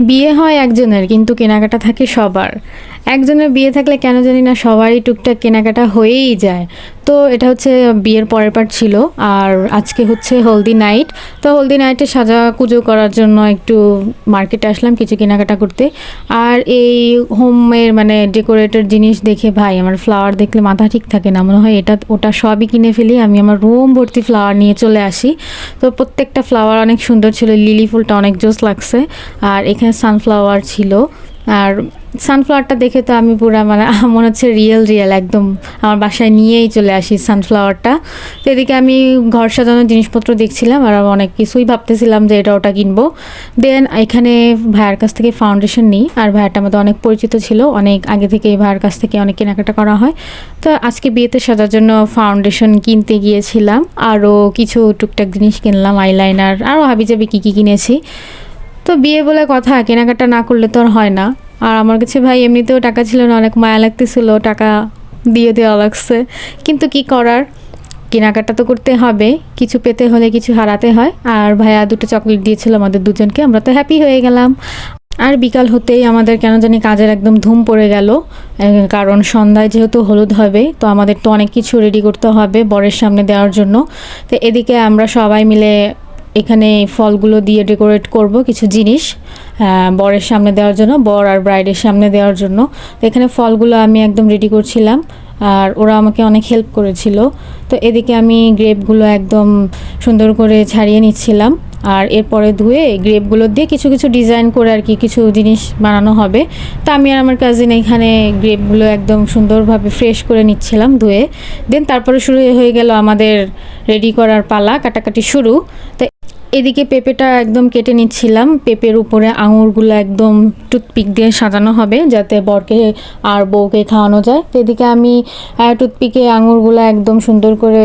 বিয়ে হয় একজনের কিন্তু কেনাকাটা থাকে সবার। একজনের বিয়ে থাকলে কেন জানি না সবারই টুকটাক কেনাকাটা হয়েই যায়। তো এটা হচ্ছে বিয়ের পরের পার্ট ছিল। আর আজকে হচ্ছে হলদি নাইট। তো হলদি নাইটে সাজাকুজো করার জন্য একটু মার্কেটে আসলাম কিছু কেনাকাটা করতে। আর এই হোমের মানে ডেকোরেটের জিনিস দেখে ভাই আমার ফ্লাওয়ার দেখলে মাথা ঠিক থাকে না, মনে হয় এটা ওটা সবই কিনে ফেলি। আমি আমার রুম ভর্তি ফ্লাওয়ার নিয়ে চলে আসি। তো প্রত্যেকটা ফ্লাওয়ার অনেক সুন্দর ছিল, লিলি ফুলটা অনেক জোস লাগছে। আর এখানে সানফ্লাওয়ার ছিল। আর সানফ্লাওয়ারটা দেখে তো আমি পুরা মানে মনে হচ্ছে রিয়েল একদম আমার বাসায় নিয়েই চলে আসি সানফ্লাওয়ারটা। তো এদিকে আমি ঘর সাজানোর জিনিসপত্র দেখছিলাম আর অনেক কিছুই ভাবতেছিলাম যে এটা ওটা কিনবো। দেন এখানে ভাইয়ার কাছ থেকে ফাউন্ডেশন নিই, আর ভাইয়াটা আমাদের অনেক পরিচিত ছিল, অনেক আগে থেকে এই ভাইয়ার কাছ থেকে অনেক কেনাকাটা করা হয়। তো আজকে বিয়েতে সাজার জন্য ফাউন্ডেশন কিনতে গিয়েছিলাম, আরও কিছু টুকটাক জিনিস কিনলাম, আইলাইনার, আরও হাবিজাবি কী কী কিনেছি। তো বিয়ে বলে কথা, কেনাকাটা না করলে তো আর হয় না। আর আমার কাছে ভাই এমনিতেও টাকা ছিল না, অনেক মায়া লাগতেছিল, টাকা দিয়ে দেওয়া লাগছে। কিন্তু কি করার, কেনাকাটা তো করতে হবে, কিছু পেতে হলে কিছু হারাতে হয়। আর ভাইয়া দুটো চকলেট দিয়েছিল আমাদের দুজনকে, আমরা তো হ্যাপি হয়ে গেলাম। আর বিকাল হতেই আমাদের কেন জানি কাজের একদম ধুম পড়ে গেল, কারণ সন্ধ্যায় যেহেতু হলুদ হবে তো আমাদের তো অনেক কিছু রেডি করতে হবে বরের সামনে দেওয়ার জন্য। তো এদিকে আমরা সবাই মিলে এখানে ফলগুলো দিয়ে ডেকোরেট করব কিছু জিনিস বরের সামনে দেওয়ার জন্য, বর আর ব্রাইডের সামনে দেওয়ার জন্য। তো এখানে ফলগুলো আমি একদম রেডি করছিলাম আর ওরা আমাকে অনেক হেল্প করেছিল। তো এদিকে আমি গ্রেপগুলো একদম সুন্দর করে ছাড়িয়ে নিচ্ছিলাম, আর এরপরে ধুয়ে গ্রেপগুলো দিয়ে কিছু কিছু ডিজাইন করে আর কি কিছু জিনিস বানানো হবে। তো আমি আর আমার কাজিন এখানে গ্রেপগুলো একদম সুন্দরভাবে ফ্রেশ করে নিচ্ছিলাম ধুয়ে। দেন তারপরে শুরু হয়ে গেল আমাদের রেডি করার পালা, কাটাকাটি শুরু। তো এদিকে পেঁপেটা একদম কেটে নিচ্ছিলাম, পেঁপের উপরে আঙুরগুলো একদম টুথপিক দিয়ে সাজানো হবে যাতে বরকে আর বউকে খাওয়ানো যায়। তো এদিকে আমি টুথপিকে আঙুরগুলো একদম সুন্দর করে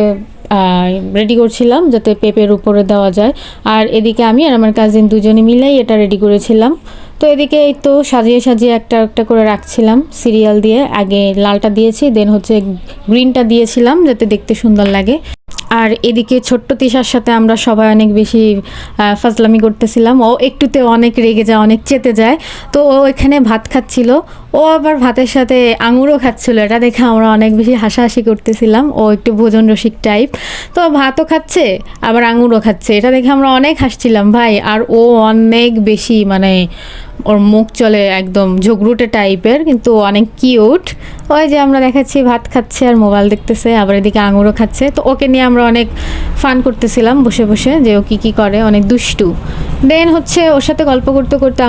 রেডি করছিলাম যাতে পেঁপের উপরে দেওয়া যায়। আর এদিকে আমি আর আমার কাজিন দুজনে মিলেই এটা রেডি করেছিলাম। তো এদিকে এই তো সাজিয়ে সাজিয়ে একটা একটা করে রাখছিলাম সিরিয়াল দিয়ে, আগে লালটা দিয়েছি, দেন হচ্ছে গ্রিনটা দিয়েছিলাম যাতে দেখতে সুন্দর লাগে। আর এদিকে ছোট্ট তিশার সাথে আমরা সবাই অনেক বেশি ফাজলামি করতেছিলাম, ও একটুতে অনেক রেগে যায়, অনেক চেতে যায়। তো ও এখানে ভাত খাচ্ছিল, ও আবার ভাতের সাথে আঙুরও খাচ্ছিল, এটা দেখে আমরা অনেক বেশি হাসাহাসি করতেছিলাম। ও একটু ভোজন রসিক টাইপ, তো ভাতও খাচ্ছে আবার আঙুরও খাচ্ছে, এটা দেখে আমরা অনেক হাসছিলাম ভাই। আর ও অনেক বেশি মানে ওর মুখ চলে একদম ঝগড়ুটে টাইপের, কিন্তু অনেক কিউট। ওই যে আমরা দেখাচ্ছি ভাত খাচ্ছে আর মোবাইল দেখতেছে, আবার এদিকে আঙুরও খাচ্ছে। তো ওকে নিয়ে আমরা অনেক ফান করতেছিলাম বসে বসে যে ও কী কী করে, অনেক দুষ্টু। দেন হচ্ছে ওর সাথে গল্প করতে করতে